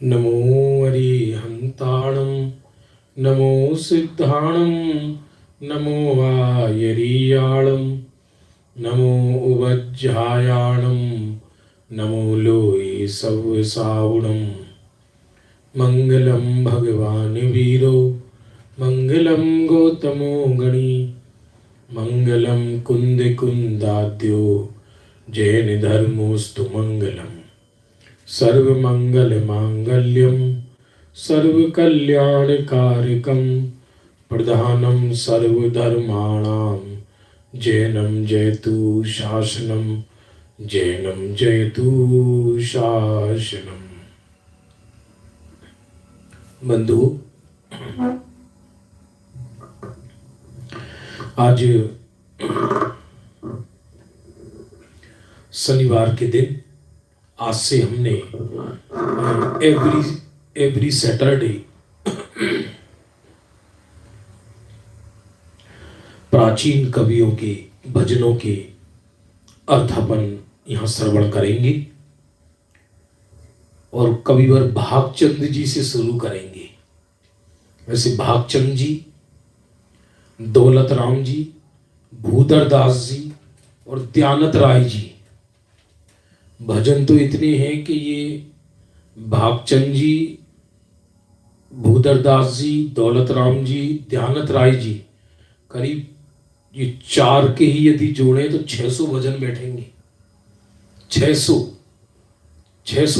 नमो अरिहन्ताणं नमो सिद्धाणं नमो आयरीयाळं नमो उवज्जायाणं नमो लोये सव्वसावुणं मङ्गलं भगवान् वीरो मङ्गलं गौतमो गणी मङ्गलं कुन्दकुन्दाद्यो जैनधर्मोऽस्तु मङ्गलम् सर्वमङ्गलमाङ्गल्यं सर्वकल्याणकारकं प्रधानं सर्वधर्माणां जैनं जयतु शासनं जैनं जयतु शासनम्। बंधु, आज शनिवार के दिन आज से हमने एवरी सैटरडे प्राचीन कवियों के भजनों के अर्थापन यहाँ श्रवण करेंगे और कविवर भागचंद जी से शुरू करेंगे। वैसे भागचंद जी, दौलत राम जी, भूधरदास जी और दयानत राय जी, भजन तो इतने हैं कि ये भागचंद जी, भूधरदास जी, दौलत राम जी, दयानत राय जी, करीब ये चार के ही यदि जोड़े तो 600 भजन बैठेंगे। 600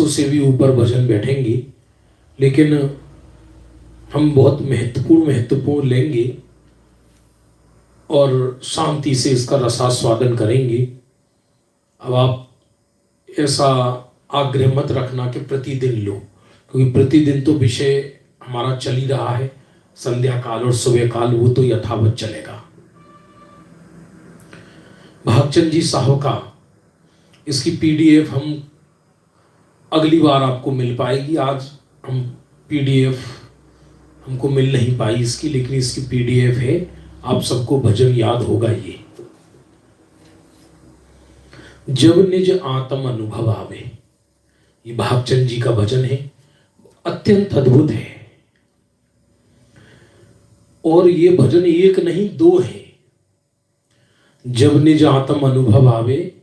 से भी ऊपर भजन बैठेंगे। लेकिन हम बहुत महत्वपूर्ण लेंगे और शांति से इसका रसास्वादन करेंगे। अब आप ऐसा आग्रह मत रखना कि प्रतिदिन लो, क्योंकि प्रतिदिन तो विषय हमारा चल ही रहा है। संध्या काल और सुबह काल वो तो यथावत चलेगा। भागचंद जी साहब का इसकी पीडीएफ हम अगली बार आपको मिल पाएगी। आज हम पीडीएफ हमको मिल नहीं पाई इसकी, लेकिन इसकी पीडीएफ है। आप सबको भजन याद होगा। ये जब निज आत्म अनुभव आवे, ये भागचंद जी का भजन है, अत्यंत अद्भुत है। और ये भजन एक नहीं दो है। जब निज आत्म अनुभव आवे,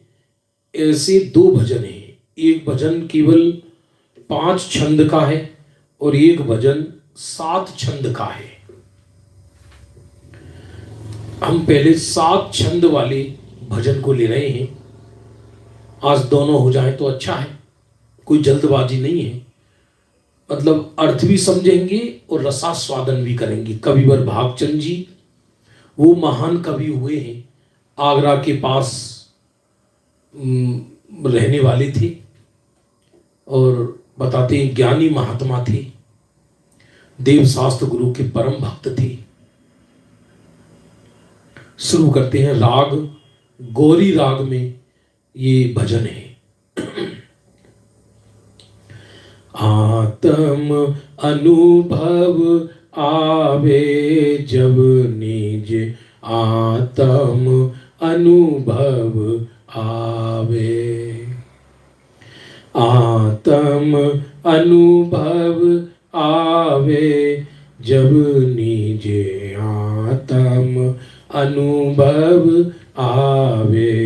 ऐसे दो भजन है। एक भजन केवल 5 छंद का है और एक भजन 7 छंद का है। हम पहले 7 छंद वाले भजन को ले रहे हैं। आज दोनों हो जाए तो अच्छा है, कोई जल्दबाजी नहीं है। मतलब अर्थ भी समझेंगे और रसास्वादन भी करेंगे। कविवर भागचंद जी वो महान कवि हुए हैं। आगरा के पास रहने वाले थे और बताते हैं ज्ञानी महात्मा थे, देव शास्त्र गुरु के परम भक्त थे। शुरू करते हैं राग गौरी राग में ये भजन है। आत्म अनुभव आवे जब निज आत्म अनुभव आवे, आत्म अनुभव आवे जब निज आत्म अनुभव आवे।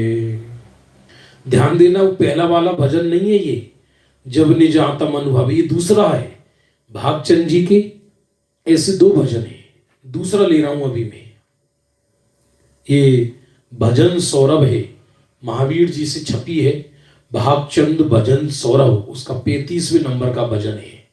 ध्यान देना, वो पहला वाला भजन नहीं है ये, जब निज आत्म अनुभव। ये दूसरा है भागचंद जी के। ऐसे दो भजन है। दूसरा ले रहा हूं अभी मैं। ये भजन सौरभ है, महावीर जी से छपी है। भागचंद भजन सौरभ, उसका 35वें नंबर का भजन है।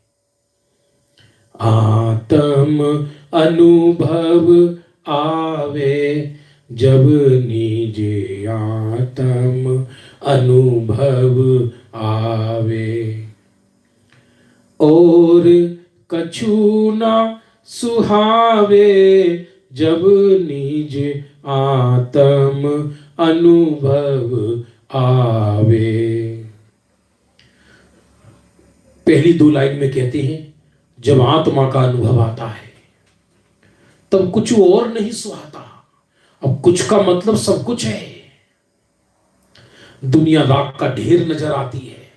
आत्म अनुभव आवे जब निज आत्म अनुभव आवे, और कछु ना सुहावे जब निज आत्म अनुभव आवे। पहली 2 लाइन में कहते हैं, जब आत्मा का अनुभव आता है तब कुछ और नहीं सुहाता। अब कुछ का मतलब सब कुछ है। दुनिया राख का ढेर नजर आती है,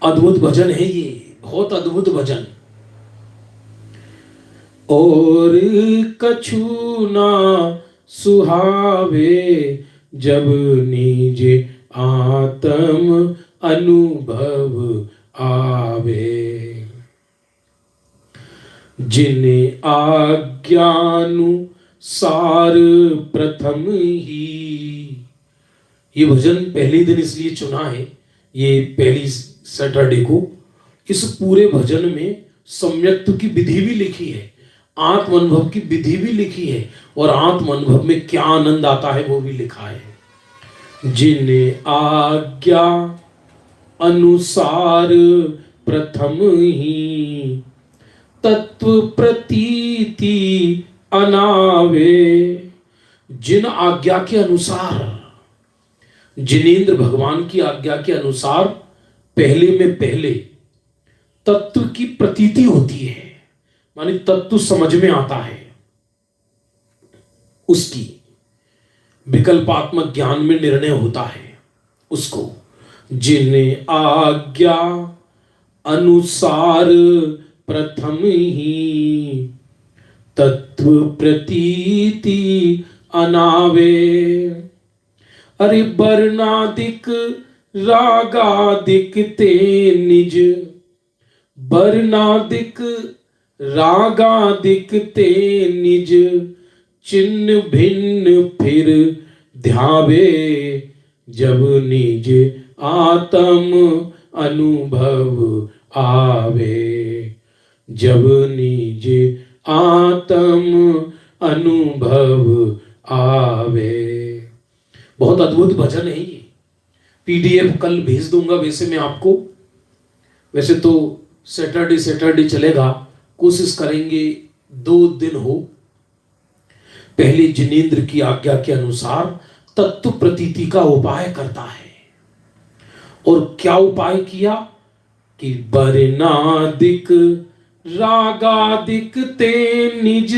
अद्भुत भजन है ये, बहुत अद्भुत भजन। और कछु ना सुहावे जब निज आत्म अनुभव आवे। जिन आज्ञानुसार प्रथम ही, ये भजन पहले दिन इसलिए चुना है, ये पहली सैटरडे को। इस पूरे भजन में सम्यक्त की विधि भी लिखी है, आत्म अनुभव की विधि भी लिखी है, और आत्म अनुभव में क्या आनंद आता है वो भी लिखा है। जिन आज्ञा अनुसार प्रथम ही तत्व प्रतीति अनावे। जिन आज्ञा के अनुसार, जिनेंद्र भगवान की आज्ञा के अनुसार पहले में पहले तत्व की प्रतीति होती है, माने तत्व समझ में आता है, उसकी विकल्पात्मक ज्ञान में निर्णय होता है उसको। जिन आज्ञा अनुसार प्रथम ही तत्व प्रतीति अनावे। अरे वर्णादिक रागादिक ते निज, वर्णादिक रागादिक ते निज चिन्ह भिन्न फिर ध्यावे। जब निज आत्म अनुभव आवे, जब निज आत्म अनुभव आवे। बहुत अद्भुत भजन है ये। पीडीएफ कल भेज दूंगा वैसे मैं आपको। वैसे तो सैटरडे सैटरडे चलेगा, कोशिश करेंगे 2 दिन हो। पहले जिनेंद्र की आज्ञा के अनुसार तत्व प्रतीति का उपाय करता है। और क्या उपाय किया कि वर्णादिक रागादिक ते निज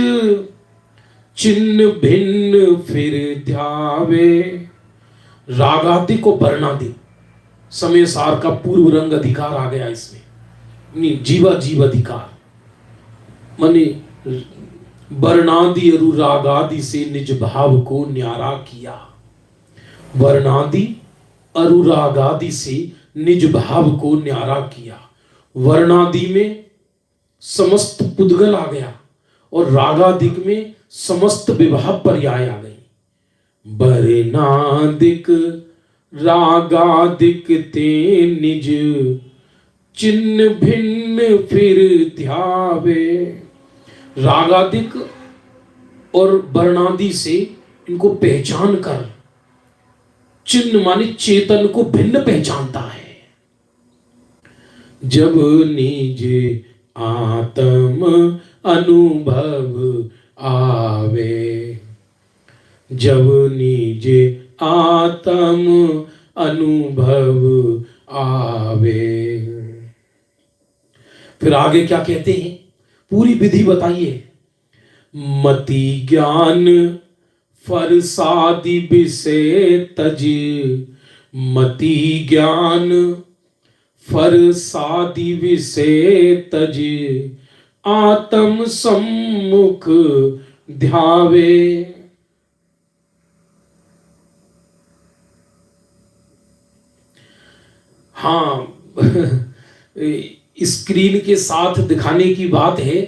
चिन्ह भिन्न फिर ध्यावे। रागादिक और वर्णादिक समय सार का पूर्व रंग अधिकार आ गया इसमें, जीवा जीव अधिकार, माने वर्णादि अनुरागादि से निज भाव को न्यारा किया। वर्णादि अनुरागादि से निज भाव को न्यारा किया। वर्णादि में समस्त पुद्गल आ गया और रागादिक में समस्त विभाव पर्याय आ गई। वर्णादिक रागादिक ते निज चिन्ह भिन्न फिर ध्यावे। रागादिक और वर्णादि से इनको पहचान कर, चिन्ह माने चेतन को भिन्न पहचानता है। जब निज आत्म अनुभव आवे, जब निज आत्म अनुभव आवे। फिर आगे क्या कहते हैं, पूरी विधि बताइए। मति ज्ञान फरसादि विषय तज, मति ज्ञान फरसादि विषय तज आत्म सम्मुख ध्यावे। हाँ स्क्रीन के साथ दिखाने की बात है।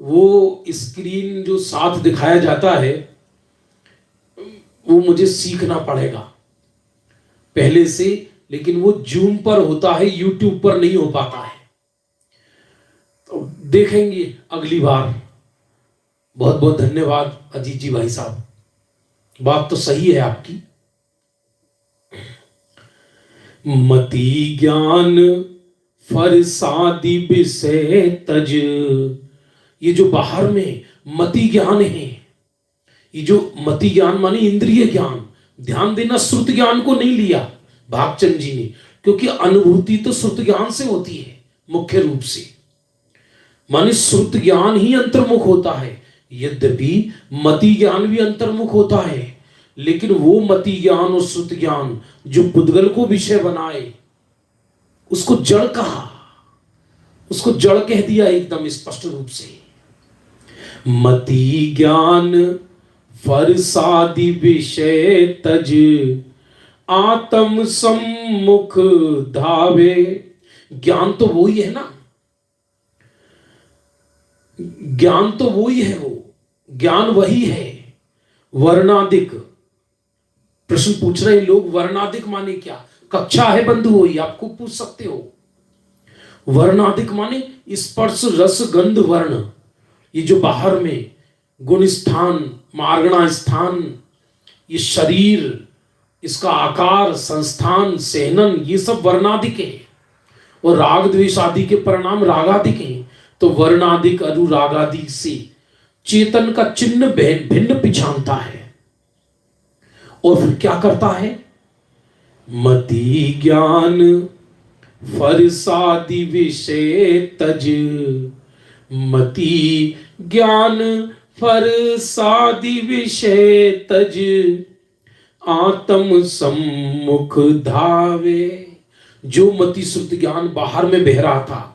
वो स्क्रीन जो साथ दिखाया जाता है वो मुझे सीखना पड़ेगा पहले से, लेकिन वो जूम पर होता है, यूट्यूब पर नहीं हो पाता है। तो देखेंगे अगली बार। बहुत बहुत धन्यवाद अजीत जी भाई साहब, बात तो सही है आपकी। मति ज्ञान फरसादि विषय तज, ये जो बाहर में मति ज्ञान है, ये जो मति ज्ञान माने इंद्रिय ज्ञान, ध्यान देना, श्रुत ज्ञान को नहीं लिया भागचंद जी ने, क्योंकि अनुभूति तो श्रुत ज्ञान से होती है मुख्य रूप से, माने श्रुत ज्ञान ही अंतर्मुख होता है। यद्यपि मति ज्ञान भी अंतर्मुख होता है, लेकिन वो मति ज्ञान और श्रुत ज्ञान जो पुद्गल को विषय बनाए, उसको जड़ कहा, उसको जड़ कह दिया एकदम स्पष्ट रूप से। मति ज्ञान फरसादि विषय तज, आत्म सम्मुख धावे। ज्ञान तो वही है ना, ज्ञान तो वही है, वो ज्ञान वही है। वर्णाधिक प्रश्न पूछ रहे हैं लोग, वर्णाधिक माने क्या? कक्षा है बंधु, वही आपको पूछ सकते हो। वर्णाधिक माने स्पर्श रस गंध वर्ण, ये जो बाहर में गुण स्थान, मार्गणा स्थान, ये शरीर, इसका आकार, संस्थान, सेहनन, ये सब वर्णाधिक है। और राग द्वेष आदि के परिणाम रागाधिक हैं। तो वर्णाधिक अनुरागादि से चेतन का चिन्ह भिन्न पिछानता है। और फिर क्या करता है? मति ज्ञान फरसादि विषय तज, मति ज्ञान फरसादि विषय तज, आत्म सम्मुख धावे। जो मति श्रुति ज्ञान बाहर में बह रहा था,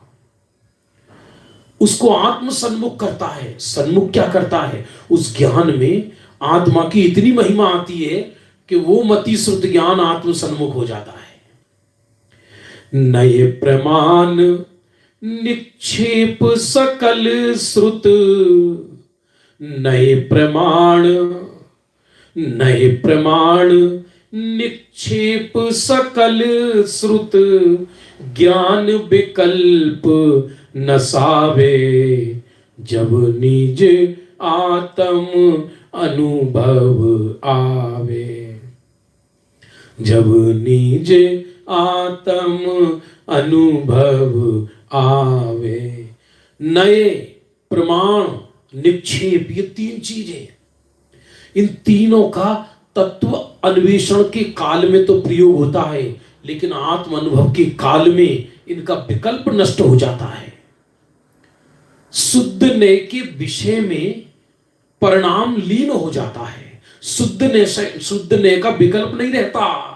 उसको आत्म सन्मुख करता है। सन्मुख क्या करता है? उस ज्ञान में आत्मा की इतनी महिमा आती है कि वो मति श्रुति ज्ञान आत्म सन्मुख हो जाता है। नए प्रमाण निक्षेप सकल श्रुत, नए प्रमाण, नए प्रमाण निक्षेप सकल श्रुत, ज्ञान विकल्प नसावे। जब निज आत्म अनुभव आवे, जब निज आत्म अनुभव आवे। नए प्रमाण निक्षेप, ये तीन चीजें, इन तीनों का तत्व अन्वेषण के काल में तो प्रयोग होता है, लेकिन आत्म अनुभव के काल में इनका विकल्प नष्ट हो जाता है। शुद्ध नए के विषय में परिणाम लीन हो जाता है। शुद्ध नए का विकल्प नहीं रहता।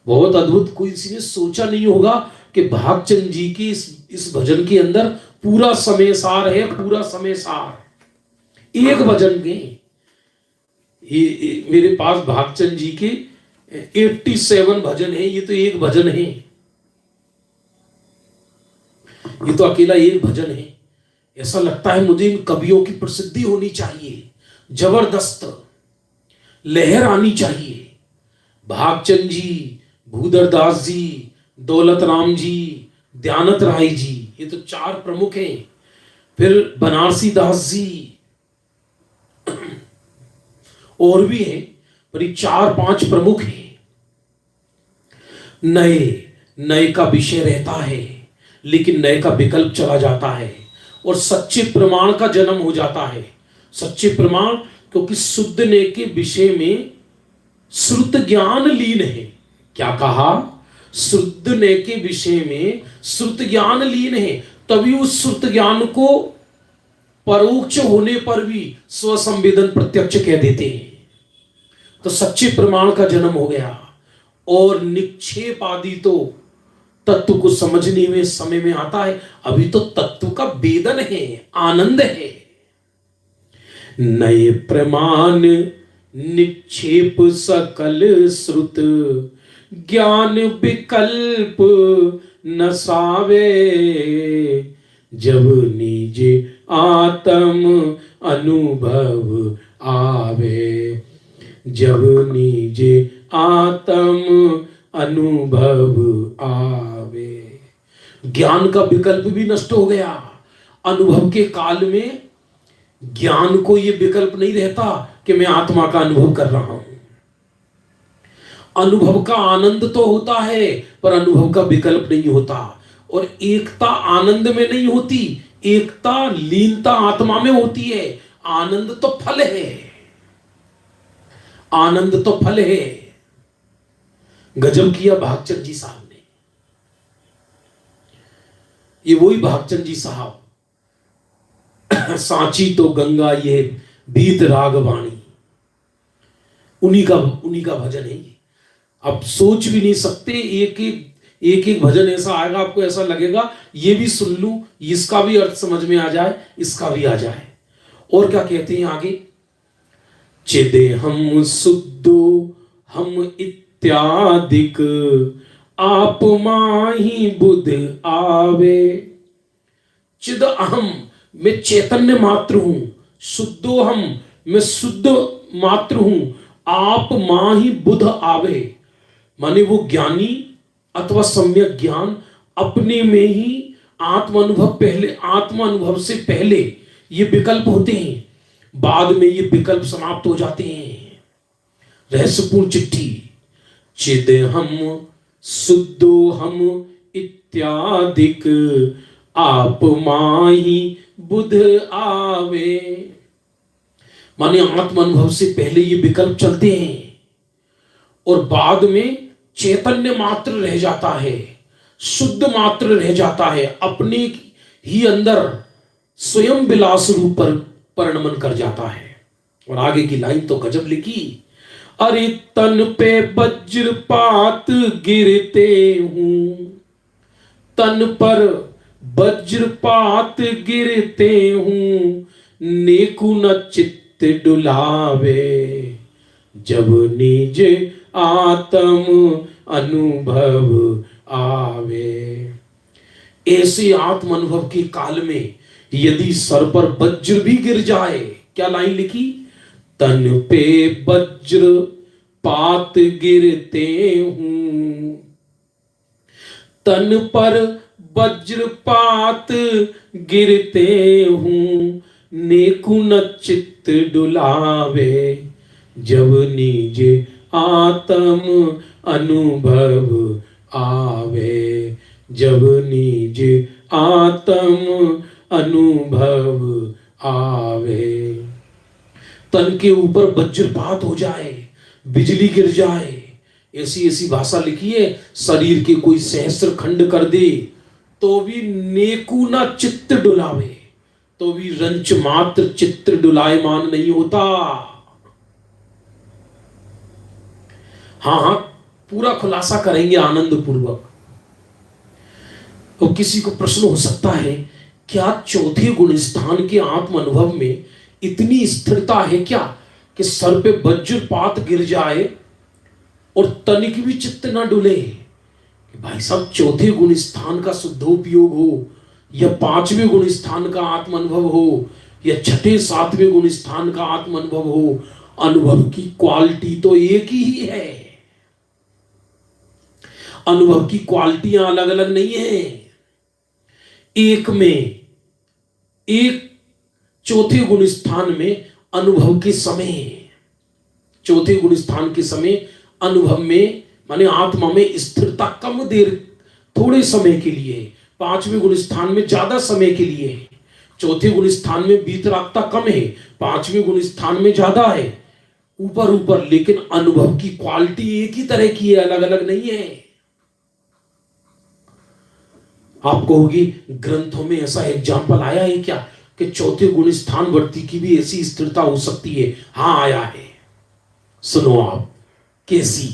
बहुत अद्भुत, कोई किसी ने सोचा नहीं होगा कि भागचंद जी की इस भजन के अंदर पूरा समय सार है, पूरा समय सार एक भजन के। ये मेरे पास भागचंद जी के 87 भजन है, ये तो एक भजन है, ये तो अकेला एक भजन है। ऐसा लगता है मुझे इन कवियों की प्रसिद्धि होनी चाहिए, जबरदस्त लहर आनी चाहिए। भागचंद जी, भूधर दास जी, दौलत राम जी, दयानंद राय जी, ये तो चार प्रमुख हैं। फिर बनारसी दास जी और भी हैं, पर ये 4-5 प्रमुख हैं। नए नए का विषय रहता है, लेकिन नए का विकल्प चला जाता है और सच्चे प्रमाण का जन्म हो जाता है। सच्चे प्रमाण, क्योंकि शुद्ध नए के विषय में श्रुत ज्ञान लीन है। क्या कहा? शुद्ध नए के विषय में श्रुत ज्ञान लीन है, तभी उस श्रुत ज्ञान को परोक्ष होने पर भी स्वसंवेदन प्रत्यक्ष कह देते हैं। तो सच्चे प्रमाण का जन्म हो गया। और निक्षेप आदि तो तत्व को समझने में समय में आता है, अभी तो तत्व का वेदन है, आनंद है। नए प्रमाण निक्षेप सकल श्रुत, ज्ञान विकल्प नसावे। जब निज आत्म अनुभव आवे, जब निज आत्म अनुभव आवे। ज्ञान का विकल्प भी नष्ट हो गया। अनुभव के काल में ज्ञान को यह विकल्प नहीं रहता कि मैं आत्मा का अनुभव कर रहा हूं। अनुभव का आनंद तो होता है, पर अनुभव का विकल्प नहीं होता। और एकता आनंद में नहीं होती, एकता लीनता आत्मा में होती है। आनंद तो फल है, आनंद तो फल है। गजब किया भागचंद जी साहब ने। ये वही भागचंद जी साहब, सांची तो गंगा ये बीत रागवाणी, उन्हीं का भजन है ये। अब सोच भी नहीं सकते, एक एक एक भजन ऐसा आएगा, आपको ऐसा लगेगा ये भी सुन लूं, इसका भी अर्थ समझ में आ जाए, इसका भी आ जाए। और क्या कहते हैं आगे, चिदे हम शुद्धो हम इत्यादिक आप माही बुध आवे। चिद अहम, मैं चैतन्य मात्र हूं, शुद्धो हम, मैं शुद्ध मात्र हूं, आप माही बुध आवे, माने वो ज्ञानी अथवा सम्यक ज्ञान अपने में ही आत्म अनुभव, पहले आत्म अनुभव से पहले ये विकल्प होते हैं, बाद में ये विकल्प समाप्त हो जाते हैं। रहस्यपूर्ण चिट्ठी, चिद हम शुद्धो हम इत्यादिक आप माही बुध आवे, माने आत्म अनुभव से पहले ये विकल्प चलते हैं और बाद में चैतन्य मात्र रह जाता है, शुद्ध मात्र रह जाता है, अपने ही अंदर स्वयं विलास रूप पर परिणमन कर जाता है। और आगे की लाइन तो गजब लिखी, अरे तन पे वज्रपात गिरते हूं, तन पर वज्रपात गिरते हूं, नेकु न चित्त डुलावे, जब निज आत्म अनुभव आवे। ऐसे आत्म अनुभव के काल में यदि सर पर वज्र भी गिर जाए, क्या लाइन लिखी, तन पे वज्र पात गिरते हूं, तन पर वज्रपात गिरते हूं, नेकु न चित्त डुलावे, जब निज आत्म अनुभव आवे, जब निज आत्म अनुभव आवे। तन के ऊपर वज्रपात हो जाए, बिजली गिर जाए, ऐसी ऐसी भाषा लिखी है, शरीर के कोई सहस्त्र खंड कर दे तो भी नेकु ना चित्त डुलावे, तो भी रंच मात्र चित्त डुलायमान नहीं होता। हाँ हाँ, पूरा खुलासा करेंगे आनंद पूर्वक। तो किसी को प्रश्न हो सकता है, क्या चौथे गुण स्थान के आत्म अनुभव में इतनी स्थिरता है क्या कि सर पे वज्रपात गिर जाए और तनिक भी चित्त ना डुले? भाई साहब, चौथे गुण स्थान का शुद्धोपयोग हो या पांचवें गुण स्थान का आत्म अनुभव हो या छठे सातवें गुण स्थान का आत्म अनुभव हो, अनुभव की क्वालिटी तो एक ही है। अनुभव की क्वालिटियां अलग अलग नहीं है। एक में, एक चौथे गुण स्थान में अनुभव के समय, चौथे गुण स्थान के समय अनुभव में माने आत्मा में स्थिरता कम देर, थोड़े समय के लिए, पांचवें गुण स्थान में ज्यादा समय के लिए। चौथे गुण स्थान में बीतरागता कम है, पांचवें गुण स्थान में ज्यादा है, ऊपर ऊपर, लेकिन अनुभव की क्वालिटी एक ही तरह की है, अलग अलग नहीं है। आप कहोगी ग्रंथों में ऐसा एग्जाम्पल आया है क्या कि चौथे गुण स्थान वर्ती की भी ऐसी स्थिरता हो सकती है? हां, आया है। सुनो आप कैसी।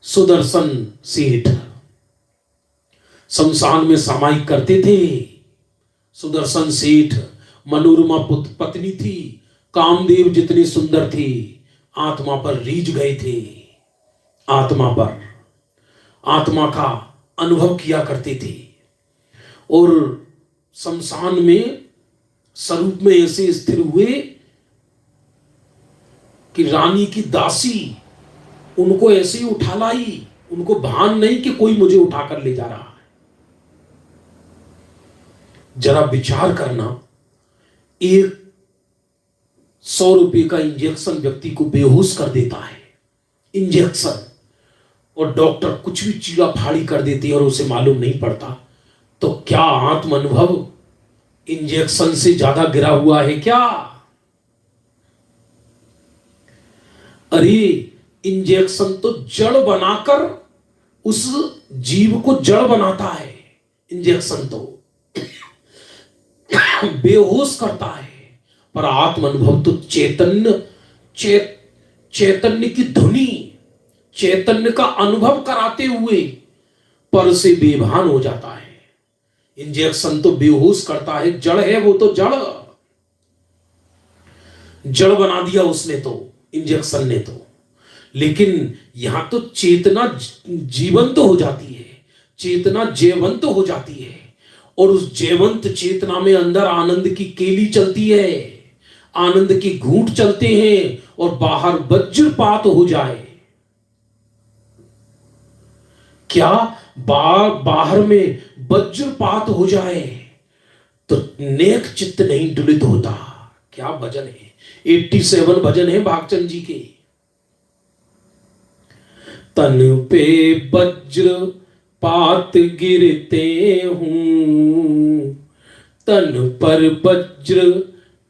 सुदर्शन सेठ शमशान में सामायिक करते थे। सुदर्शन सेठ, मनोरमा पत्नी थी, कामदेव जितने सुंदर थे, आत्मा पर रीझ गए थे, आत्मा पर, आत्मा का अनुभव किया करते थे और शमशान में स्वरूप में ऐसे स्थिर हुए कि रानी की दासी उनको ऐसे ही उठा लाई, उनको भान नहीं कि कोई मुझे उठाकर ले जा रहा है। जरा विचार करना, 100 रुपए का इंजेक्शन व्यक्ति को बेहोश कर देता है, इंजेक्शन, और डॉक्टर कुछ भी चीरा फाड़ी कर देती है और उसे मालूम नहीं पड़ता, तो क्या आत्म अनुभव इंजेक्शन से ज्यादा गिरा हुआ है क्या? अरे इंजेक्शन तो जड़ बनाकर उस जीव को जड़ बनाता है, इंजेक्शन तो बेहोश करता है, पर आत्म अनुभव तो चैतन्य की धुनी, चैतन्य का अनुभव कराते हुए पर से बेभान हो जाता है। इंजेक्शन तो बेहोश करता है, जड़ है वो तो, जड़ बना दिया उसने तो, इंजेक्शन ने तो। लेकिन यहां तो चेतना जीवंत हो जाती है, चेतना जयवंत हो जाती है, और उस जयवंत चेतना में अंदर आनंद की केली चलती है, आनंद के घूंट चलते हैं, और बाहर वज्रपात हो जाए, क्या बाहर में वज्रपात हो जाए तो नेक चित्त नहीं डुलित होता। क्या भजन है, 87 भजन है भागचंद जी के। तन पे वज्र पात गिरते हूं, तन पर वज्र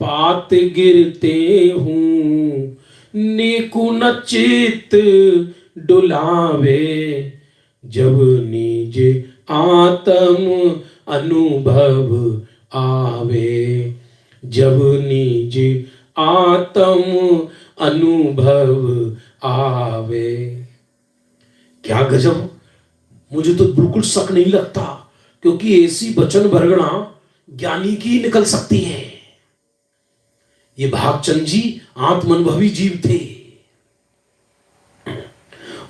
पात गिरते हूं, नेकु न चित डुलावे, जब निज आत्म अनुभव आवे, जब निज आत्म अनुभव आवे। क्या गजब, मुझे तो बिल्कुल शक नहीं लगता, क्योंकि ऐसी वचन भरगड़ा ज्ञानी की निकल सकती है। ये भागचंद जी आत्मानुभवी जीव थे।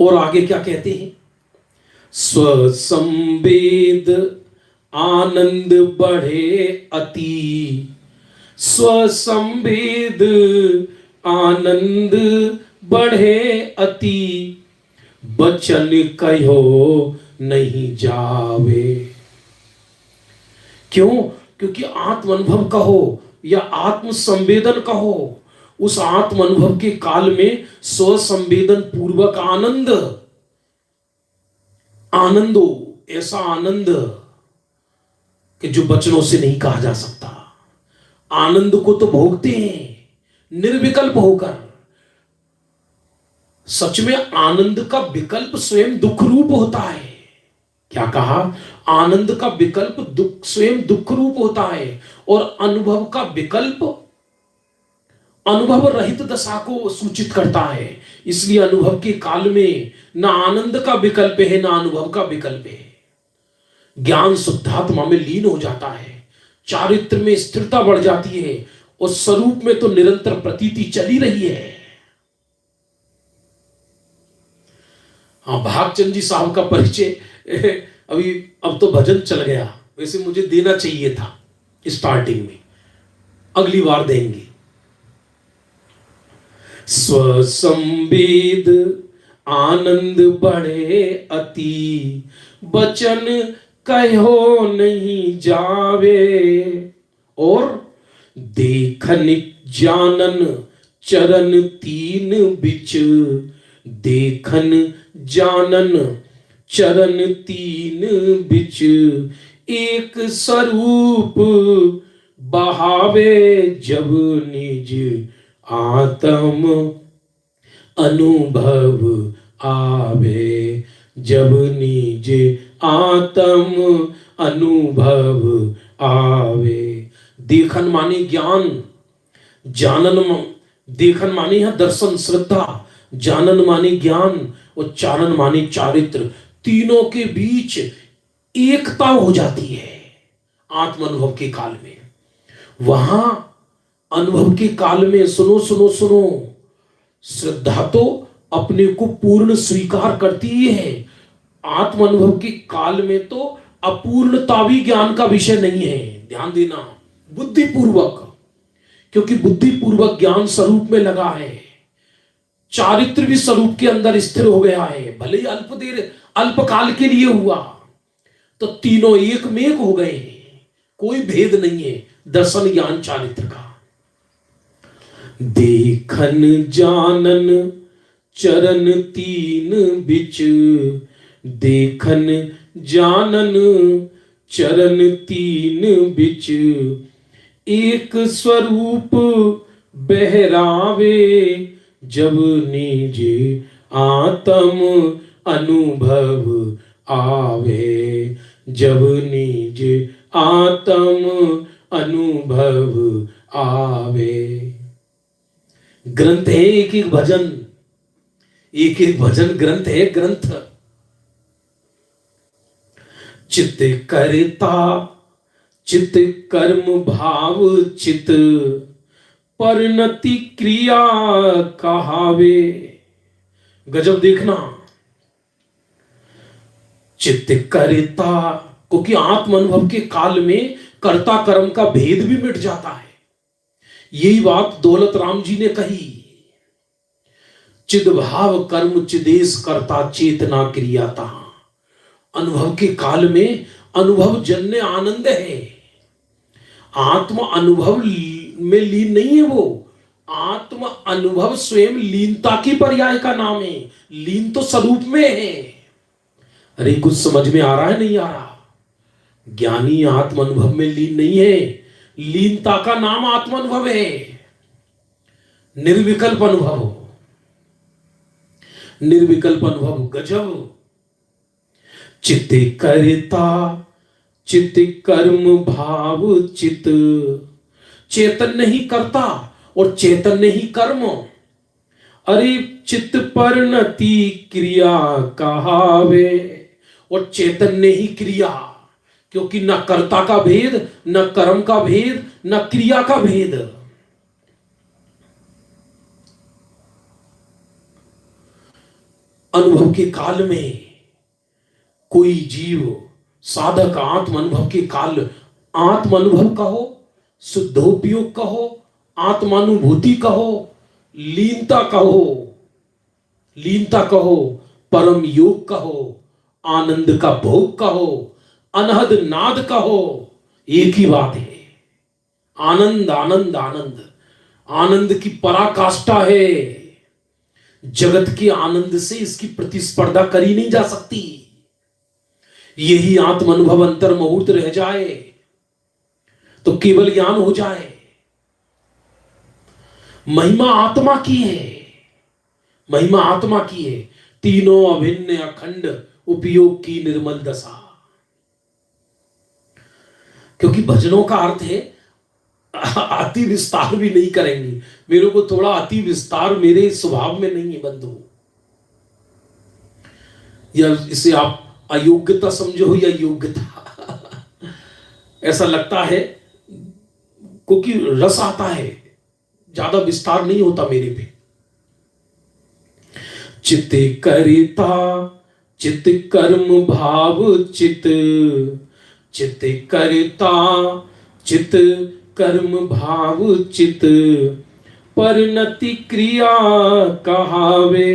और आगे क्या कहते हैं, स्वसंवेद आनंद बढ़े अति, स्वसंवेद आनंद बढ़े अति, बचन कहो नहीं जावे। क्यों? क्योंकि आत्म अनुभव कहो या आत्म संवेदन कहो, उस आत्म अनुभव के काल में स्वसंवेदन पूर्वक आनंद, आनंदो, ऐसा आनंद कि जो वचनों से नहीं कहा जा सकता। आनंद को तो भोगते हैं निर्विकल्प होकर। सच में आनंद का विकल्प स्वयं दुख रूप होता है। क्या कहा? आनंद का विकल्प दुख, स्वयं दुख रूप होता है, और अनुभव का विकल्प अनुभव रहित दशा को सूचित करता है। इसलिए अनुभव के काल में ना आनंद का विकल्प है ना अनुभव का विकल्प है। ज्ञान शुद्धात्मा में लीन हो जाता है, चारित्र में स्थिरता बढ़ जाती है, और स्वरूप में तो निरंतर प्रतीति चली रही है। हाँ, भागचंद जी साहब का परिचय अब तो भजन चल गया, वैसे मुझे देना चाहिए था स्टार्टिंग में, अगली बार देंगे। स्वसंवेद आनंद बढ़े अति, बचन कहो नहीं जावे, और देखन जानन चरण तीन बिच, देखन जानन चरण तीन बिच, एक स्वरूप बहावे, जब निज आत्म अनुभव आवे, जब निज आत्म अनुभव आवे। देखन माने ज्ञान, जानन, देखन माने है दर्शन श्रद्धा, जानन माने ज्ञान, और चारण माने चारित्र। तीनों के बीच एकता हो जाती है आत्म अनुभव के काल में। वहां अनुभव के काल में सुनो सुनो सुनो, श्रद्धा तो अपने को पूर्ण स्वीकार करती ही है। आत्म अनुभव के काल में तो अपूर्णता भी ज्ञान का विषय नहीं है। ध्यान देना, बुद्धिपूर्वक, क्योंकि बुद्धिपूर्वक ज्ञान स्वरूप में लगा है, चारित्र भी स्वरूप के अंदर स्थिर हो गया है, भले ही अल्प देर अल्पकाल के लिए हुआ, तो तीनों एक में एक हो गए हैं, कोई भेद नहीं है दर्शन ज्ञान चारित्र का। देखन जानन चरण तीन बिच, देखन जानन चरण तीन बिच, एक स्वरूप बहरावे, जब निज आत्म अनुभव आवे, जब निज आत्म अनुभव आवे। ग्रंथ है, एक एक भजन, एक एक भजन ग्रंथ है, ग्रंथ। चित करता चित कर्म भाव चित परिणति क्रिया कहावे। गजब देखना, चित्त करता, क्योंकि आत्म अनुभव के काल में कर्ता कर्म का भेद भी मिट जाता है। यही बात दौलत राम जी ने कही, चिद भाव कर्म चिदेश करता चेतना क्रियाता। अनुभव के काल में अनुभव जन्य आनंद है, आत्म अनुभव में लीन नहीं है। वो आत्म अनुभव स्वयं लीनता की पर्याय का नाम है। लीन तो स्वरूप में है। अरे कुछ समझ में आ रहा है, नहीं आ रहा? ज्ञानी आत्म अनुभव में लीन नहीं है, लीनता का नाम आत्म अनुभव है। निर्विकल्प अनुभव, निर्विकल्प अनुभव, गजब। चित्त करता चित्त कर्म भाव चित्त, चैतन्य ही करता और चैतन्य ही कर्म। अरे चित्त परिणति क्रिया कहावे, और चैतन्य ही क्रिया, क्योंकि न कर्ता का भेद, न कर्म का भेद, न क्रिया का भेद। अनुभव के काल में कोई जीव साधक आत्म अनुभव के काल, आत्म अनुभव कहो, शुद्धोपयोग कहो, आत्मानुभूति कहो, लीनता कहो, लीनता कहो, परम योग कहो, आनंद का भोग कहो, अनहद नाद कहो, एक ही बात है। आनंद आनंद आनंद, आनंद की पराकाष्ठा है। जगत के आनंद से इसकी प्रतिस्पर्धा करी नहीं जा सकती। यही आत्म अनुभव अंतर मुहूर्त रह जाए तो केवल ज्ञान हो जाए। महिमा आत्मा की है, महिमा आत्मा की है। तीनों अभिन्न अखंड उपयोग की निर्मल दशा। क्योंकि भजनों का अर्थ है, अति विस्तार भी नहीं करेंगे। मेरे को थोड़ा अति विस्तार मेरे स्वभाव में नहीं है बंधु। या इसे आप अयोग्यता समझो या योग्यता, ऐसा लगता है क्योंकि रस आता है, ज्यादा विस्तार नहीं होता मेरे पे। चित्त करता चित्त कर्म भाव चित्त, चित्त करता चित्त कर्म भाव चित्त परिणति क्रिया कहावे।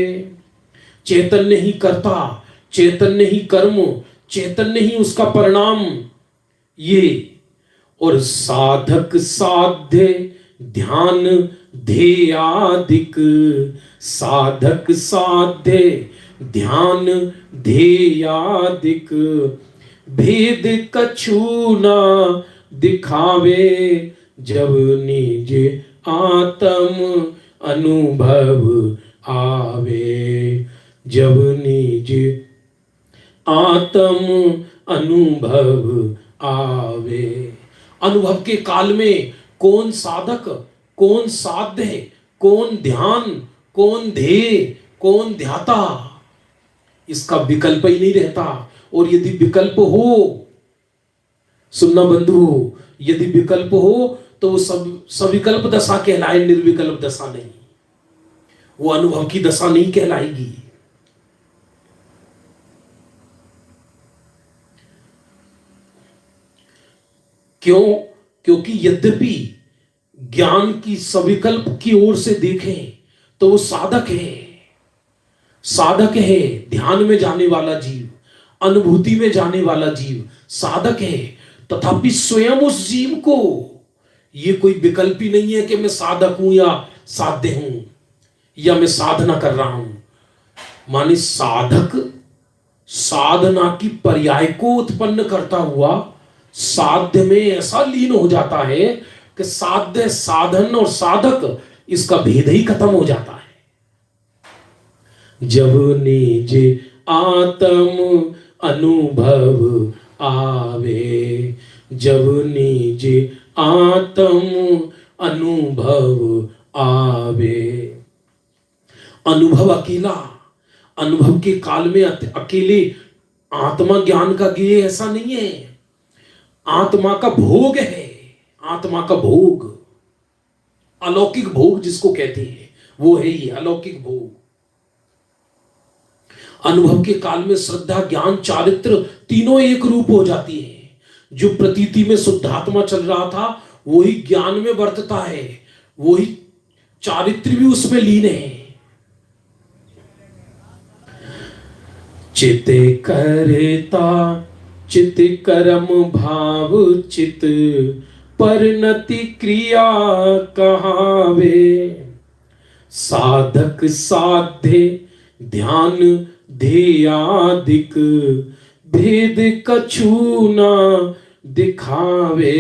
चैतन्य ही कर्ता, चैतन्य ही कर्म, चैतन्य ही उसका परिणाम। ये और साधक साध्य ध्यान ध्येयादिक, साधक साध्य ध्यान ध्येयादिक भेद कछु ना दिखावे। जब निज आत्म अनुभव आवे, जब निज आत्म अनुभव आवे। अनुभव के काल में कौन साधक, कौन साध्य, कौन ध्यान, कौन ध्येय, कौन ध्याता, इसका विकल्प ही नहीं रहता। और यदि विकल्प हो, सुनना बंधु, यदि विकल्प हो तो वो सविकल्प दशा कहलाए, निर्विकल्प दशा नहीं। वो अनुभव की दशा नहीं कहलाएगी। क्यों? क्योंकि यद्यपि ज्ञान की सविकल्प की ओर से देखें तो वो साधक है, साधक है। ध्यान में जाने वाला जीव, अनुभूति में जाने वाला जीव साधक है। तथापि स्वयं उस जीव को ये कोई विकल्प ही नहीं है कि मैं साधक हूं या साध्य हूं या मैं साधना कर रहा हूं। माने साधक साधना की पर्याय को उत्पन्न करता हुआ साध्य में ऐसा लीन हो जाता है कि साध्य, साधन और साधक, इसका भेद ही खत्म हो जाता है। जब निज आत्म अनुभव आवे, जब निज आत्म अनुभव आवे। अनुभव अकेला, अनुभव के काल में अकेले आत्मा ज्ञान का गेय ऐसा नहीं है, आत्मा का भोग है, आत्मा का भोग, अलौकिक भोग जिसको कहते हैं वो है ये अलौकिक भोग। अनुभव के काल में श्रद्धा, ज्ञान, चारित्र तीनों एक रूप हो जाती है। जो प्रतीति में शुद्धात्मा चल रहा था वही ज्ञान में वर्तता है, वही चारित्र भी उसमें लीन है। चित करता चित कर्म भाव चित परिणति क्रिया कहावे, साधक साध्य ध्यान ध्येयादिक भेद कछु न दिखावे,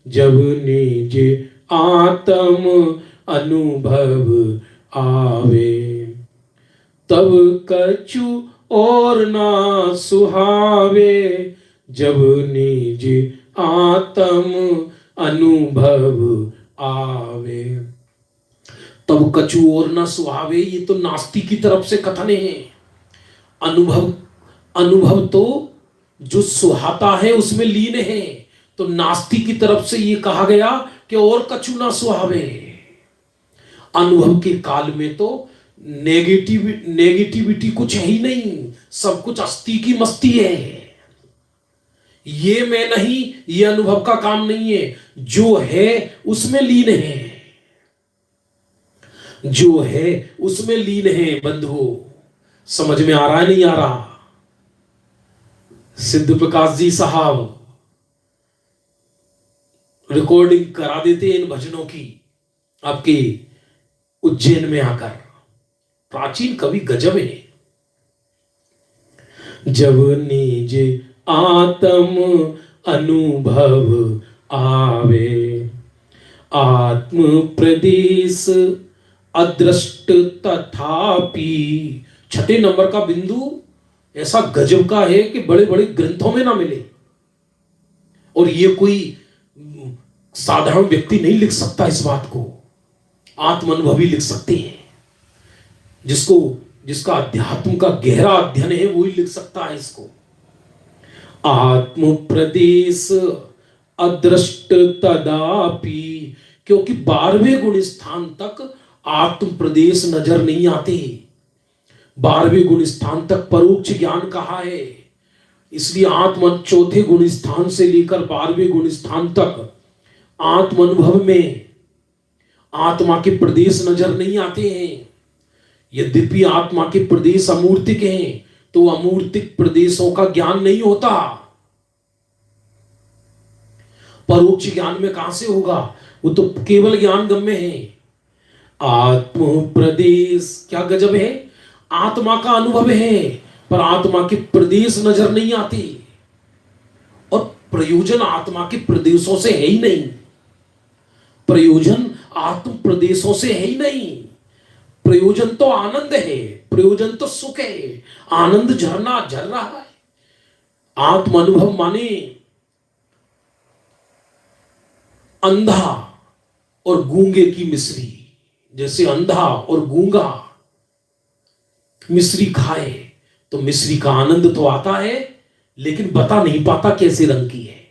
जब निज आत्म अनुभव आवे, तब कछु और ना सुहावे, जब निज आत्म अनुभव आवे। तब कछु और ना सुहावे, ये तो नास्तिक की तरफ से कथन है। अनुभव तो जो सुहाता है उसमें लीन है, तो नास्तिक की तरफ से ये कहा गया कि और कछु ना सुहावे। अनुभव के काल में तो नेगेटिविटी कुछ है ही नहीं, सब कुछ अस्ति की मस्ती है। ये मैं नहीं, ये अनुभव का काम नहीं है, जो है उसमें लीन है, जो है उसमें लीन है। बंधुओं, समझ में आ रहा है नहीं आ रहा? सिद्ध प्रकाश जी साहब रिकॉर्डिंग करा देते इन भजनों की आपके उज्जैन में आकर। प्राचीन कवि गजब है। जब निज आत्म अनुभव आवे, आत्म प्रदेश अदृष्ट तथापि। छठे नंबर का बिंदु ऐसा गजब का है कि बड़े बड़े ग्रंथों में ना मिले, और ये कोई साधारण व्यक्ति नहीं लिख सकता इस बात को, आत्म अनुभवी लिख सकते हैं। जिसका अध्यात्म का गहरा अध्ययन है वही लिख सकता है इसको। आत्म प्रदेश अदृष्ट तदापि, क्योंकि 12वें गुण स्थान तक आत्म प्रदेश नजर नहीं आते। 12वें गुण स्थान तक परोक्ष ज्ञान कहा है, इसलिए आत्म चौथे गुण स्थान से लेकर 12वें गुण स्थान तक आत्म अनुभव में आत्मा के प्रदेश नजर नहीं आते हैं। यद्यपि आत्मा के प्रदेश अमूर्तिक हैं, तो अमूर्तिक प्रदेशों का ज्ञान नहीं होता। परोक्ष ज्ञान में कहां से होगा? वो तो केवल ज्ञान गम्य है। आत्म प्रदेश क्या गजब है, आत्मा का अनुभव है पर आत्मा के प्रदेश नजर नहीं आते, और प्रयोजन आत्मा के प्रदेशों से है ही नहीं। प्रयोजन आत्म प्रदेशों से है ही नहीं। प्रयोजन तो आनंद है, प्रयोजन तो सुख है, आनंद झरना झर रहा है। आत्म अनुभव माने अंधा और गूंगे की मिश्री। जैसे अंधा और गूंगा मिश्री खाए तो मिश्री का आनंद तो आता है, लेकिन बता नहीं पाता कैसे रंग की है,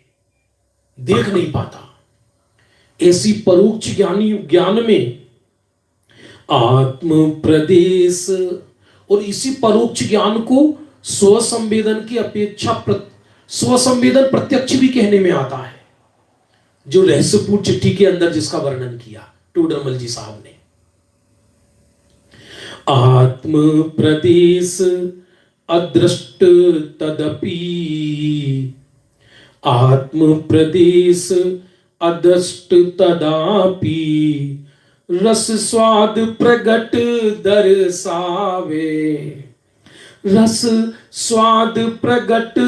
देख नहीं पाता। ऐसी परोक्ष ज्ञान में आत्म प्रदेश, और इसी परोक्ष ज्ञान को स्वसंवेदन की अपेक्षा स्वसंवेदन प्रत्यक्ष भी कहने में आता है, जो रहस्यपूर्ण चिट्ठी के अंदर जिसका वर्णन किया टोडरमल जी साहब ने। आत्म प्रदेश अदृष्ट तदपि, आत्म प्रदेश अदृष्ट तदापि, रस स्वाद प्रगट दर्शावे, रस स्वाद प्रगट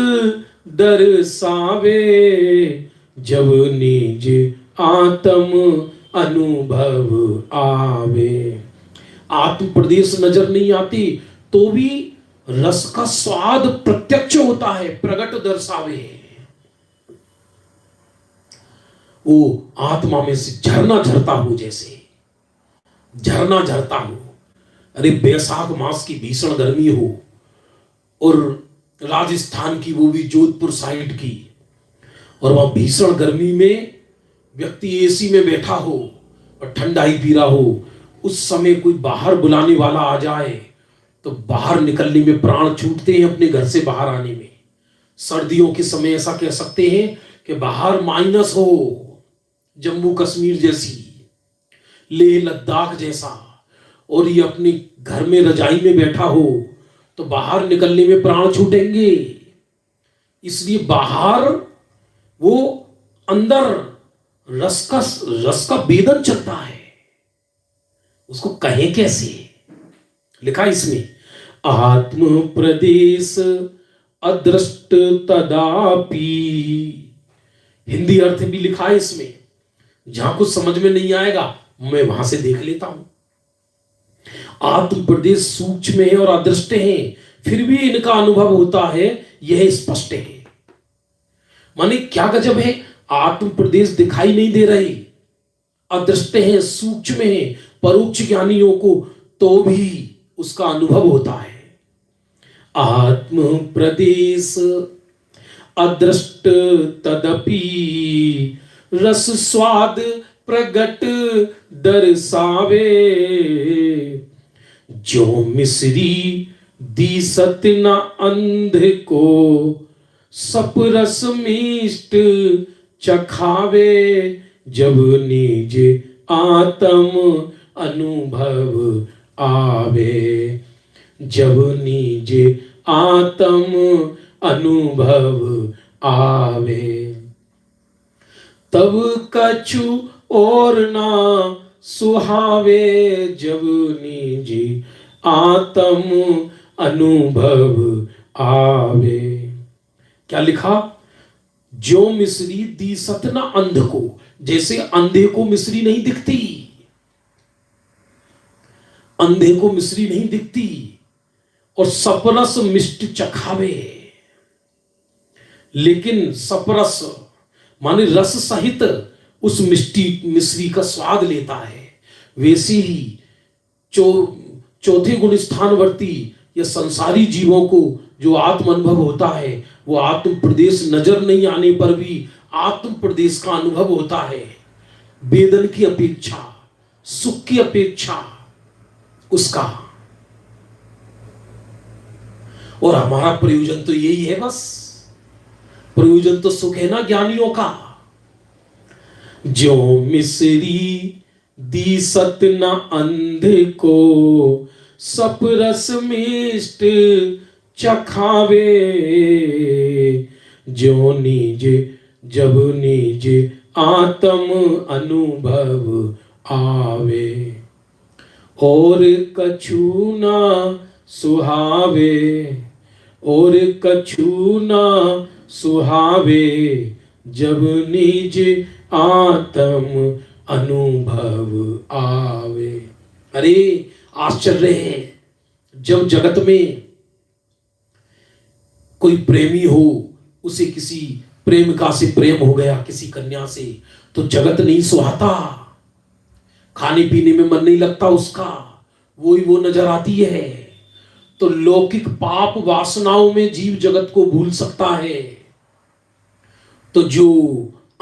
दर्शावे, जब निज आत्म अनुभव आवे। आत्म प्रदेश नजर नहीं आती तो भी रस का स्वाद प्रत्यक्ष होता है, प्रगट दर्शावे। वो आत्मा में से झरना झरता हो, जैसे झरना झरता हो। अरे बैसाख मास की भीषण गर्मी हो और राजस्थान की, वो भी जोधपुर साइड की, और वहां भीषण गर्मी में व्यक्ति एसी में बैठा हो और ठंडा ही पी रहा हो, उस समय कोई बाहर बुलाने वाला आ जाए तो बाहर निकलने में प्राण छूटते हैं, अपने घर से बाहर आने में। सर्दियों के समय ऐसा कह सकते हैं कि बाहर माइनस हो, जम्मू कश्मीर जैसी, लेह लद्दाख जैसा, और ये अपने घर में रजाई में बैठा हो तो बाहर निकलने में प्राण छूटेंगे। इसलिए बाहर वो, अंदर रस का वेदन चलता है, उसको कहें कैसे। लिखा इसमें, आत्म प्रदेश अदृष्ट तदापि, हिंदी अर्थ भी लिखा है इसमें। जहां कुछ समझ में नहीं आएगा मैं वहां से देख लेता हूं। आत्म प्रदेश सूक्ष्म है और अदृष्ट है, फिर भी इनका अनुभव होता है, यह स्पष्ट है। माने क्या गजब है, आत्म प्रदेश दिखाई नहीं दे रहे, अदृष्ट है, सूक्ष्म है, परोक्ष ज्ञानियों को तो भी उसका अनुभव होता है। आत्म प्रदेश अदृष्ट तदपि रस स्वाद प्रगट दर्शावे, जो मिश्री दीसत न अंध को सप रस मिष्ट चखावे, जब निज आत्म अनुभव आवे, जब निज आत्म अनुभव आवे, तब कछु और ना सुहावे, जब निज आत्म अनुभव आवे। क्या लिखा, जो मिश्री दी सतना अंध को, जैसे अंधे को मिश्री नहीं दिखती, अंधे को मिश्री नहीं दिखती, और सपरस मिष्ट चखावे, लेकिन सपरस माने रस सहित उस मिश्री का स्वाद लेता है। वैसे ही चौथे गुण स्थानवर्ती या संसारी जीवों को जो आत्म अनुभव होता है, वो आत्म प्रदेश नजर नहीं आने पर भी आत्म प्रदेश का अनुभव होता है। वेदन की अपेक्षा, सुख की अपेक्षा उसका, और हमारा प्रयोजन तो यही है, बस प्रयोजन तो सुख है ना ज्ञानियों का। जो मिश्री दी सत न अंधे को सप रस मिष्ट चखावे, जो निज जब निज आत्म अनुभव आवे, और कछु ना सुहावे, और कछु ना सुहावे, जब निज आत्म अनुभव आवे। अरे आश्चर्य है, जब जगत में कोई प्रेमी हो, उसे किसी प्रेमिका से प्रेम हो गया, किसी कन्या से, तो जगत नहीं सुहाता, खाने पीने में मन नहीं लगता उसका, वो नजर आती है। तो लौकिक पाप वासनाओं में जीव जगत को भूल सकता है, तो जो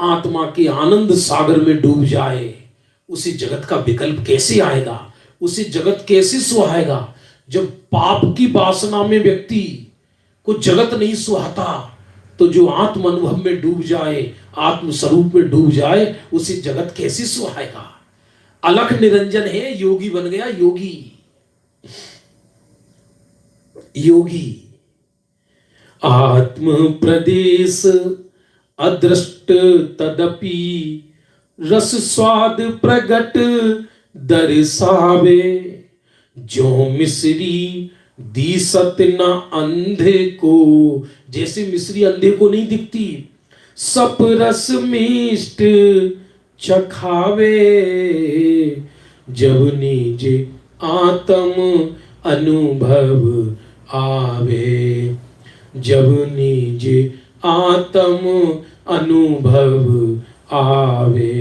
आत्मा के आनंद सागर में डूब जाए, उसे जगत का विकल्प कैसे आएगा, उसे जगत कैसे सुहाएगा। जब पाप की वासना में व्यक्ति को जगत नहीं सुहाता, तो जो आत्म अनुभव में डूब जाए, आत्म स्वरूप में डूब जाए, उसे जगत कैसे सुहाएगा। अलख निरंजन है, योगी बन गया, योगी योगी। आत्म प्रदेश अदृष्ट तदपि रस स्वाद प्रगट दर्शावे, जो मिश्री दी सत न अंधे को, जैसे मिश्री अंधे को नहीं दिखती, सप रस मिष्ट चखावे, जब निज आत्म अनुभव आवे, जब निज आत्म अनुभव आवे।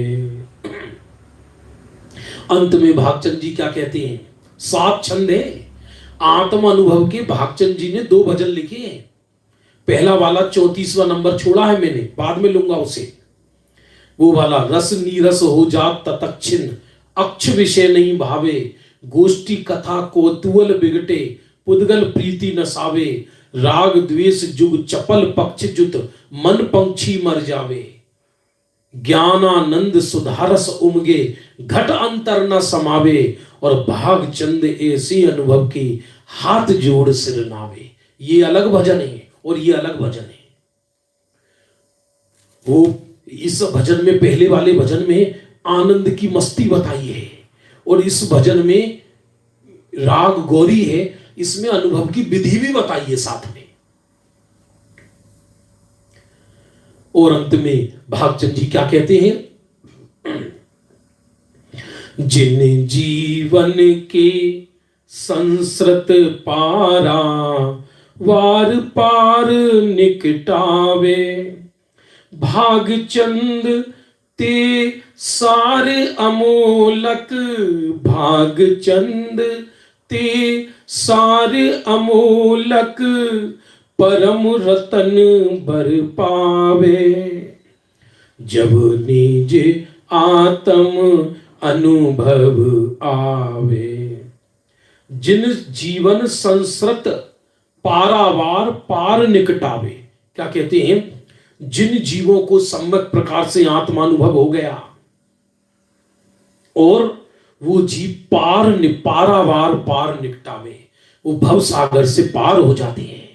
अंत में भागचंद जी क्या कहते हैं, 7 छंद है आत्म अनुभव के। भागचंद जी ने 2 भजन लिखे हैं, पहला वाला 34वां नंबर छोड़ा है मैंने, बाद में लूंगा उसे। वो वाला, रस नीरस हो जात ततक्षिन, अक्ष विषय नहीं भावे, गोष्ठी कथा कोतुअल बिगटे, पुद्गल प्रीति न सावे, राग द्वेष जुग चपल पक्ष जुत, मन पंक्षी मर जावे, ज्ञानानंद सुधारस उमगे, घट अंतर न समावे, और भाग चंद ऐसी अनुभव की, हाथ जोड़ सिर नावे। ये अलग भजन है और ये अलग भजन है। वो इस भजन में, पहले वाले भजन में आनंद की मस्ती बताई है, और इस भजन में राग गौरी है, इसमें अनुभव की विधि भी बताई है साथ में। और अंत में भागचंद जी क्या कहते हैं? जिन जीवन के संस्कृत पारा, वार पार निकटावे, भागचंद ते सारे अमोलक, भागचंद ते सारे अमोलक, परम रतन बर पावे, जब निज आत्म अनुभव आवे। जिन जीवन संस्कृत पारावार पार निकटावे, क्या कहते हैं? जिन जीवों को सम्यक प्रकार से आत्मानुभव हो गया और वो जीव पारावार पार निकटावे, वो भव सागर से पार हो जाते हैं,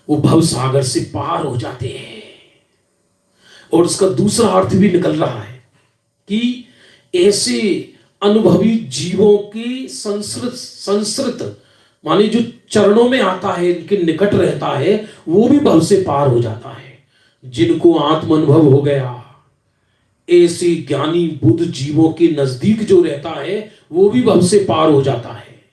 वो भव सागर से पार हो जाते हैं। और उसका दूसरा अर्थ भी निकल रहा है कि ऐसे अनुभवी जीवों की संस्कृत माने जो चरणों में आता है, इनके निकट रहता है, वो भी भव से पार हो जाता है। जिनको आत्म अनुभव हो गया, ऐसे ज्ञानी बुद्ध जीवों के नजदीक जो रहता है, वो भी भव से पार हो जाता है।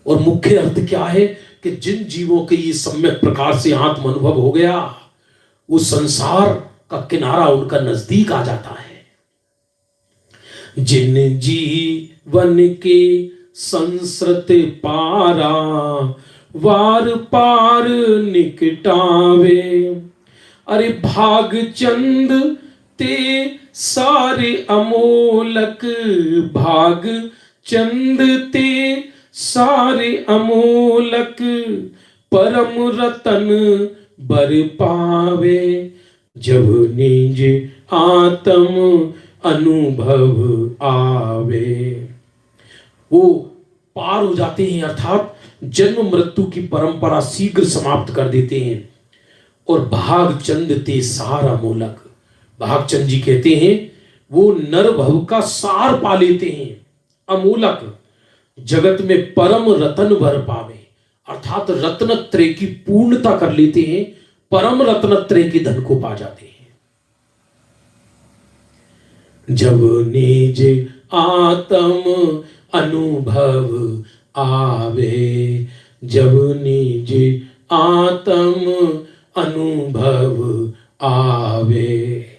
और मुख्य अर्थ क्या है कि जिन जीवों के ये सम्यक प्रकार से आत्म अनुभव हो गया, वो संसार का किनारा उनका नजदीक आ जाता है। जिन जीवन के संस्कृत पारा, वार पार निकटावे, अरे भागचंद ते सारे अमोलक, भागचंद ते सारे अमोलक, परम रतन बर पावे, जब निज आत्म अनुभव आवे। वो पार हो जाते हैं, अर्थात जन्म मृत्यु की परंपरा शीघ्र समाप्त कर देते हैं। और भागचंद ते सार अमोलक, भागचंद जी कहते हैं वो नर भव का सार पा लेते हैं, अमूलक, जगत में परम रतन भर पावे, अर्थात रत्नत्रय की पूर्णता कर लेते हैं, परम रत्नत्रय के धन को पा जाते हैं। जब निज आत्म अनुभव आवे, जब निज आत्म अनुभव आवे।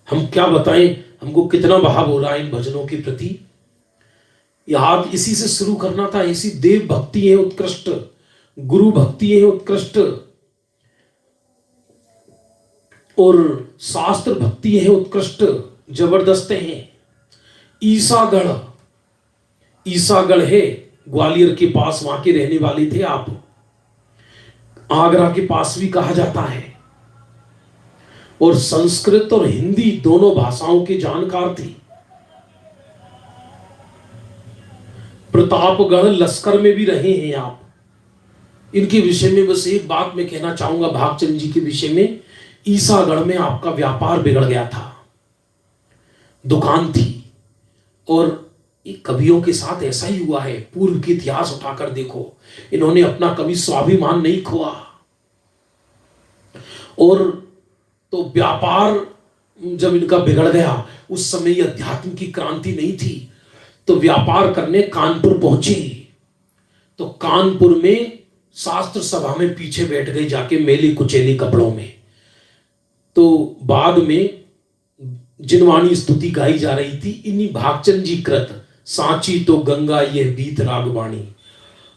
हम क्या बताएं, हमको कितना भाव हो रहा है इन भजनों के प्रति। याद इसी से शुरू करना था। ऐसी देव भक्ति है उत्कृष्ट, गुरु भक्ति है उत्कृष्ट, और शास्त्र भक्ति है उत्कृष्ट, जबरदस्त है। ईसागढ़, ईसागढ़ है ग्वालियर के पास, वहां के रहने वाले थे आप। आगरा के पास भी कहा जाता है, और संस्कृत और हिंदी दोनों भाषाओं के जानकार थे। प्रतापगढ़ लश्कर में भी रहे हैं आप। इनके विषय में बस एक बात मैं कहना चाहूंगा, भागचंद जी के विषय में। ईसागढ़ में आपका व्यापार बिगड़ गया था, दुकान थी, और कवियों के साथ ऐसा ही हुआ है। पूर्व के इतिहास उठाकर देखो, इन्होंने अपना कभी स्वाभिमान नहीं खोआ। और तो व्यापार जब इनका बिगड़ गया, उस समय ये अध्यात्म की क्रांति नहीं थी, तो व्यापार करने कानपुर पहुंचे। तो कानपुर में शास्त्र सभा में पीछे बैठ गई जाके, मेली कुचेली कपड़ों में। तो बाद में जिनवाणी स्तुति गाई जा रही थी, इन्हीं भागचंद जी कृत, सांची तो गंगा यह बीत रागवाणी।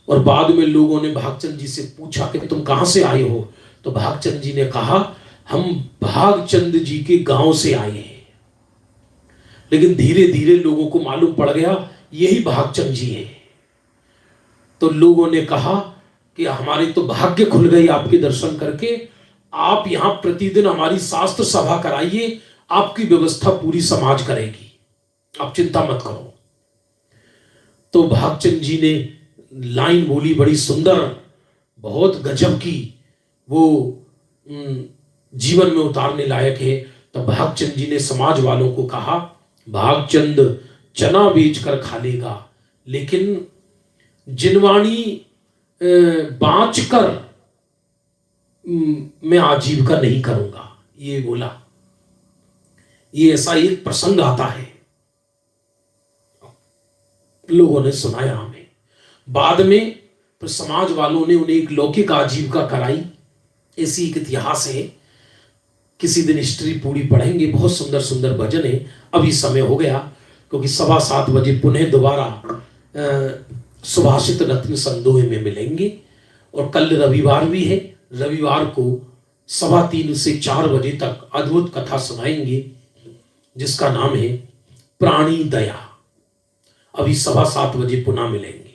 और बाद में लोगों ने भागचंद जी से पूछा कि तुम कहां से आए हो, तो भागचंद जी ने कहा हम भागचंद जी के गांव से आए हैं। लेकिन धीरे धीरे लोगों को मालूम पड़ गया यही भागचंद जी हैं। तो लोगों ने कहा कि हमारे तो भाग्य खुल गई आपके दर्शन करके, आप यहां प्रतिदिन हमारी शास्त्र सभा कराइए, आपकी व्यवस्था पूरी समाज करेगी, आप चिंता मत करो। तो भागचंद जी ने लाइन बोली बड़ी सुंदर, बहुत गजब की, वो जीवन में उतारने लायक है। तो भागचंद जी ने समाज वालों को कहा भागचंद चना बेचकर खा लेगा, लेकिन जिनवाणी बाँच कर मैं आजीविका नहीं करूंगा, ये बोला। ये ऐसा एक प्रसंग आता है, लोगों ने सुनाया हमें। बाद में तो समाज वालों ने उन्हें एक लौकिक आजीविका कराई। ऐसी एक इतिहास है, किसी दिन हिस्ट्री पूरी पढ़ेंगे, बहुत सुंदर सुंदर भजन है। अभी समय हो गया, क्योंकि 7:15 पुनः दोबारा सुभाषित रत्न संदोह में मिलेंगे। और कल रविवार भी है, रविवार को 3:15 से 4 बजे तक अद्भुत कथा सुनाएंगे, जिसका नाम है प्राणी दया। अभी 7:15 पुनः मिलेंगे।